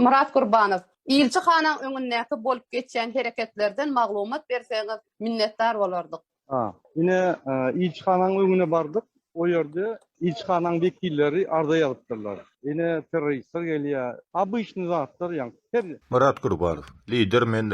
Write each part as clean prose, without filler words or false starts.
Murat Gurbanow, ilçi hanaň öňündäki bolup geçýän hereketlerden maglumat berseňiz minnetdar bolardyk. Yine ilçihanaň öňüne bardyk. O ýerde ilçihanaň wekilleri arda ýalypdyrlar. Yine teröristler gelýär. Abyşny zatlar ýa-ni. Murat Gurbanow, lidermen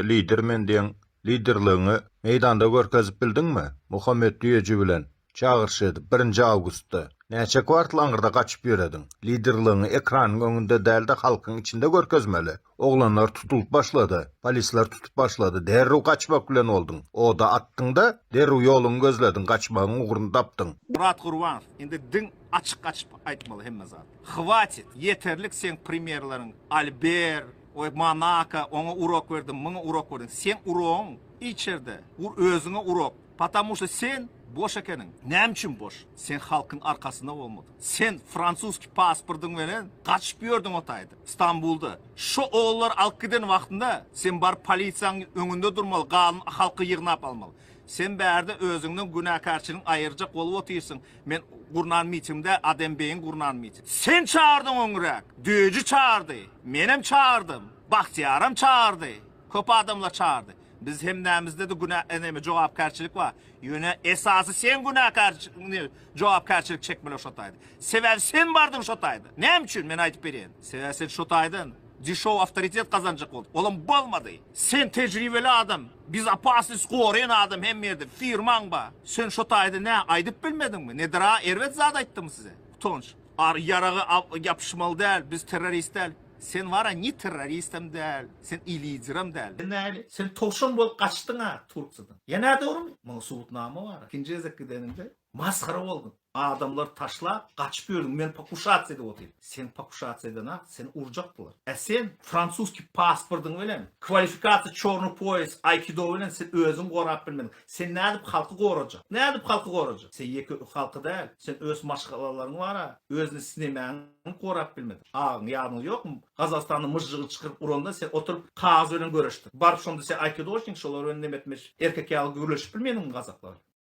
diýen liderligiňi meýdanda görkezip bildiňmi? Muhammed Düýeji bilen çağırşydy 1 awgustda. Näçe kwartal aňyrda gaçyp ýörediň. Liderligiňi ekranyň öňünde däl de halkyň içinde görkezmeli. Oglanlar tutulup başlady. Polisler tutup başlady. Derrew gaçmak bilen oldun. O da atdyň da derrew ýoluny gözledin, gaçmagyň ugrundy tapdyň. Murat Gurbanow, indi din açyk aýtmaly hemme zat. Hwatit, yeterlik sen premierleriň Albert, Monaco, ona urok verdin, muňa urok verdin. Sen uroň içerde, özüňe urok. Потому что sen boş ekenin. Näme üçin boş? Sen halkın arkasında bolmadın. Sen Fransuski pasportyň bilen gaçyp ýördiň otaýdy. İstanbulda. Şu oğullar alyp giden wagtynda sen bar polisiýanyň öňünde durmaly, galan halky ýygnap almaly. Sen bärde özüňden günahkarçylygyň aýyrjak bolup oturýarsyň. Men gurnanmyçymda Adembeýiň gurnanmyçy. Sen çağırdyň öňrek. Düýeji çağırdy. Menem çağırdım. Bahtiýaram çağırdy. Köp adamlar çağırdy. Biz hemdämizde de günah jogapkarçylyk bar. Ýöne esasy sen günahkarçylyk jogapkarçylyk çekmeli şotaýdy. Sebäbi sen bardyň şotaýdy. Näme üçin men aýdyp berýän? Sebäbi sen şotaýdyn. Dişow awtoritet kazanjak boldy. Olam bolmady. Sen tejribeli adam. Biz apasys goren adam hem ýerde firmaň bar. Sen şotaýdy nä aýdyp bilmediňmi? Nedira erwet zat aýtdym size. Utanç. Yaragy ýapyşmaly däl, biz terrorist däl. Sen vara ni terroristem däl, sen ilidirem däl. Näli? Sen toşun bolup gaçdyň ha Turkiýadan. Ýene dogrymy? Muňa subutnama bar. Ikinji ezek gideninde maskara boldun. Adamlar taşlap gaçyp ýördiň. Men покушаться edip otyr. Sen покушаться eden ha, sen urjakdylar. Sen fransuski pasportyň bilen, kvalifikasiýa çorny poyes, aikido bilen sen özüň gorap bilmedin. Sen nädip halky gorajak? Nädip halky gorajak? Sen ýeki halky däl, sen öz maşgalalaryň bar ha, özüni sinemäň gorap bilmedin. Agyň ýadyňda ýokmy? Gazastanyň myjygy çykyryp uranda sen oturup kağız bilen görüşdik. Barıp şonda sen aikido oşdyň, şolar bilen nemetmiş erkek ýaly görüşüp bilmedin gazaklar.